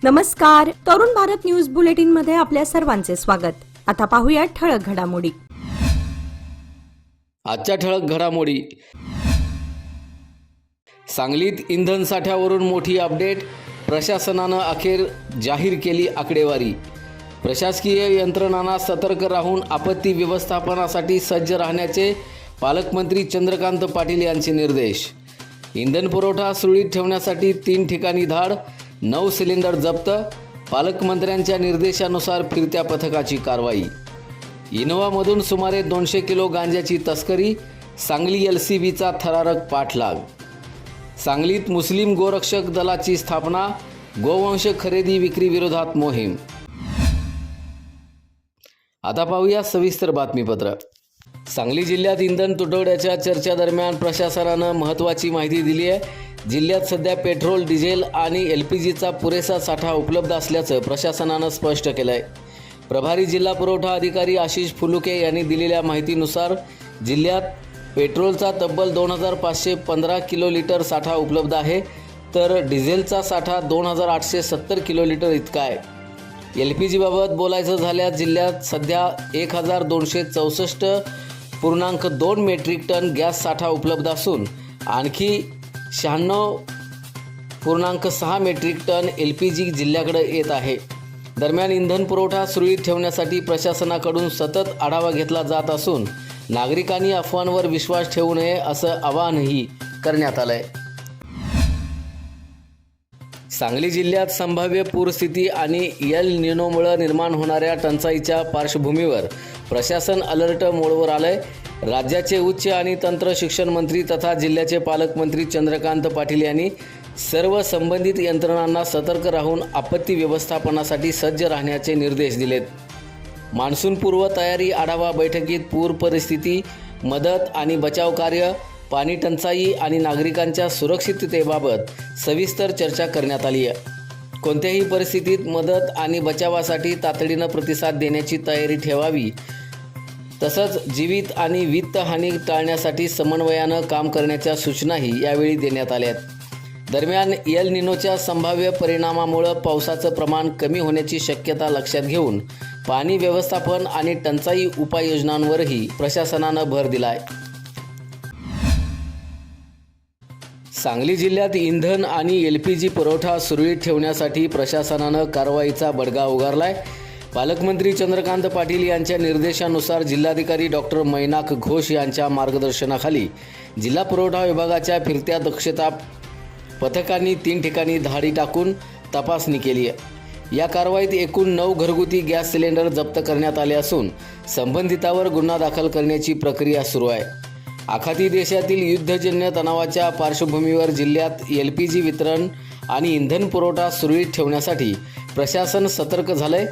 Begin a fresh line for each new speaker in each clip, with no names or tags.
नमस्कार, Tarun Bharat news bulletin मध्ये आपल्या सर्वांचे स्वागत. आता पाहूया ठळक घडामोडी.
आजच्या ठळक घडामोडी. सांगलीत इंधन साठ्यावरून मोठी अपडेट. प्रशासनानं अखेर जाहीर केली आकडेवारी. प्रशासकीय यंत्रणांना सतर्क राहून आपत्ती व्यवस्थापनासाठी सज्ज राहण्याचे पालकमंत्री चंद्रकांत पाटील यांचे निर्देश. इंधन पुरवठा सुरळीत ठेवण्यासाठी 3 ठिकाणी धाड, 9 सिलेंडर जप्त. पालकमंत्र्यांच्या निर्देशानुसार फिरत्या पथकाची कारवाई. इनोव्हामधून सुमारे 200 किलो गांजाची तस्करी. सांगली LCBचा थरारक पाठलाग. सांगलीत मुस्लिम गोरक्षक दलाची स्थापना. गोवंश खरेदी विक्री विरोधात मोहीम. आता पाहूया सविस्तर बातमीपत्र. सांगली जिल्ह्यात इंधन तुटवड्याच्या चर्चेदरम्यान प्रशासनानं महत्त्वाची माहिती दिली आहे. जिल्ह्यात सध्या पेट्रोल, डिझेल आणि LPGचा पुरेसा साठा उपलब्ध असल्याचं प्रशासनानं स्पष्ट केलं आहे. प्रभारी जिल्हा पुरवठा अधिकारी आशिष फुलुके यांनी दिलेल्या माहितीनुसार जिल्ह्यात पेट्रोलचा तब्बल 2515 किलोलिटर साठा उपलब्ध आहे, तर डिझेलचा साठा 2870 किलोलिटर इतका आहे. LPGबाबत बोलायचं झाल्यास जिल्ह्यात सध्या 1264.2 मेट्रिक टन गॅस साठा उपलब्ध असून आणखी 96.6 मेट्रिक टन LPG जिल्ह्याकडे येत आहे. दरम्यान इंधन पुरवठा सुरळीत ठेवण्यासाठी प्रशासनाकडून सतत आढावा घेतला जात असून नागरिकांनी अफवांवर विश्वास ठेवू नये असं आवाहनही करण्यात आलंय. सांगली जिल्ह्यात संभाव्य पूरस्थिती आणि एल निनोमुळे निर्माण होणाऱ्या टंचाईच्या पार्श्वभूमीवर प्रशासन अलर्ट मोडवर आलंय. राज्याचे उच्च आणि तंत्र शिक्षण मंत्री तथा जिल्ह्याचे पालकमंत्री चंद्रकांत पाटील यांनी सर्व संबंधित यंत्रणांना सतर्क राहून आपत्ती व्यवस्थापनासाठी सज्ज राहण्याचे निर्देश दिलेत. मान्सूनपूर्व तयारी आढावा बैठकीत पूर परिस्थिती, मदत आणि बचाव कार्य, पाणी टंचाई आणि नागरिकांच्या सुरक्षिततेबाबत सविस्तर चर्चा करण्यात आली आहे. कोणत्याही परिस्थितीत मदत आणि बचावासाठी तातडीनं प्रतिसाद देण्याची तयारी ठेवावी, तसंच जीवित आणि वित्तहानी टाळण्यासाठी समन्वयानं काम करण्याच्या सूचनाही यावेळी देण्यात आल्या आहेत. दरम्यान एल निनोच्या संभाव्य परिणामामुळे पावसाचं प्रमाण कमी होण्याची शक्यता लक्षात घेऊन पाणी व्यवस्थापन आणि टंचाई उपाययोजनांवरही प्रशासनानं भर दिला आहे. सांगली जिल्ह्यात इंधन आणि LPG पुरवठा सुरळीत ठेवण्यासाठी प्रशासनानं कारवाईचा बडगा उगारलाय. पालकमंत्री चंद्रकांत पाटील यांच्या निर्देशानुसार जिल्हाधिकारी डॉक्टर मैनाक घोष यांच्या मार्गदर्शनाखाली जिल्हा पुरवठा विभागाच्या फिरत्या दक्षता पथकांनी 3 ठिकाणी धाडी टाकून तपासणी केली आहे. या कारवाईत एकूण 9 घरगुती गॅस सिलेंडर जप्त करण्यात आले असून संबंधितावर गुन्हा दाखल करण्याची प्रक्रिया सुरू आहे. आखाती देशातील युद्धजन्य तणावाच्या पार्श्वभूमीवर जिल्ह्यात LPG वितरण आणि इंधन पुरवठा सुरळीत ठेवण्यासाठी प्रशासन सतर्क झालंय.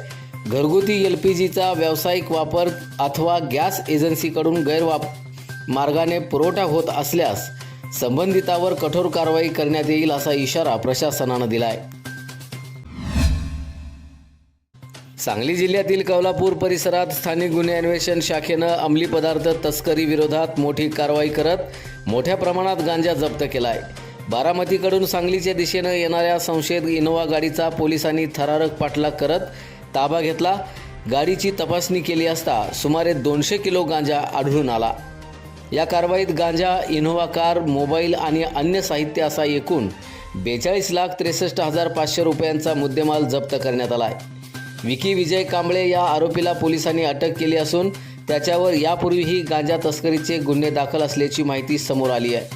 घरगुती LPGचा व्यावसायिक वापर अथवा गॅस एजन्सीकडून गैरमार्गाने पुरवठा होत असल्यास संबंधितावर कठोर कारवाई करण्यात येईल असा इशारा प्रशासनानं दिला आहे. सांगली जिल्ह्यातील कौलापूर परिसरात स्थानिक गुन्हे अन्वेषण शाखेनं अंमली पदार्थ तस्करी विरोधात मोठी कारवाई करत मोठ्या प्रमाणात गांजा जप्त केला आहे. बारामतीकडून सांगलीच्या दिशेनं येणाऱ्या संशयित इनोव्हा गाडीचा पोलिसांनी थरारक पाठलाग करत ताबा घेतला. गाडीची तपासणी केली असता सुमारे 200 किलो गांजा आढळून आला. या कारवाईत गांजा, इनोव्हा कार, मोबाईल आणि अन्य साहित्य असा एकूण 42,63,500 रुपयांचा मुद्देमाल जप्त करण्यात आला आहे. विकी विजय कांबळे या आरोपीला पोलिसांनी अटक केली असून त्याच्यावर यापूर्वीही गांजा तस्करीचे गुन्हे दाखल असल्याची माहिती समोर आली आहे.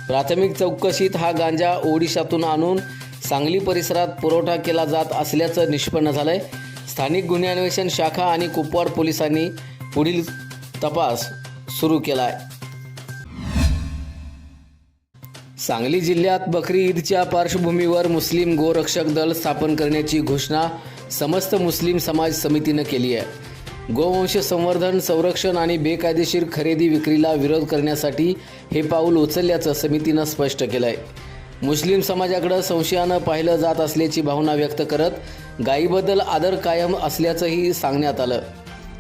प्राथमिक चौकशीत हा गांजा ओडिशातून आणून सांगली परिसरात पुरवठा केला जात असल्याचं निष्पन्न झालंय. स्थानिक गुन्हे अन्वेषण शाखा आणि कुपवाड पोलिसांनी पुढील तपास सुरू केला आहे. सांगली जिल्ह्यात बकरी ईदच्या पार्श्वभूमीवर मुस्लिम गोरक्षक दल स्थापन करण्याची घोषणा समस्त मुस्लिम समाज समितीनं केली आहे. गोवंश संवर्धन, संरक्षण आणि बेकायदेशीर खरेदी विक्रीला विरोध करण्यासाठी हे पाऊल उचलल्याचं समितीनं स्पष्ट केलं आहे. मुस्लिम समाजाकडे संशयानं पाहिलं जात असल्याची भावना व्यक्त करत गायीबद्दल आदर कायम असल्याचंही सांगण्यात आलं.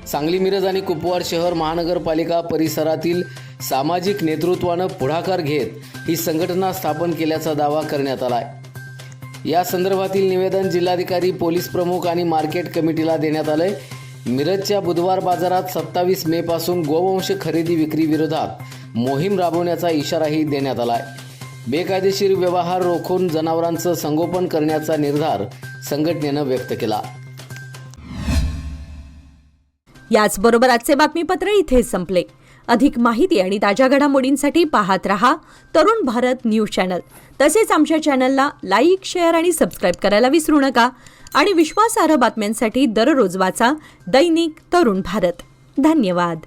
सांगली, मिरज आणि कुपवाड शहर महानगरपालिका परिसरातील सामाजिक नेतृत्वानं पुढाकार घेत ही संघटना स्थापन केल्याचा दावा करण्यात आला आहे. या संदर्भातील निवेदन जिल्हाधिकारी, पोलीस प्रमुख आणि मार्केट कमिटीला देण्यात आले. मिरजच्या बुधवार बाजारात 27 मे पासून गोवंश खरेदी विक्री विरोधात मोहीम राबवण्याचा इशाराही देण्यात आला आहे. बेकायदेशीर व्यवहार रोखून जनावरांचं संगोपन करण्याचा निर्धार संघटनेनं व्यक्त केला.
याचबरोबर आजचे बातमीपत्र इथे संपले. अधिक माहिती आणि ताज्या घडामोडींसाठी पाहत रहा तरुण भारत न्यूज चॅनल. तसेच आमच्या चॅनलला लाईक, शेअर आणि सबस्क्राईब करायला विसरू नका. आणि विश्वासार्ह बातम्यांसाठी दररोज वाचा दैनिक तरुण भारत. धन्यवाद.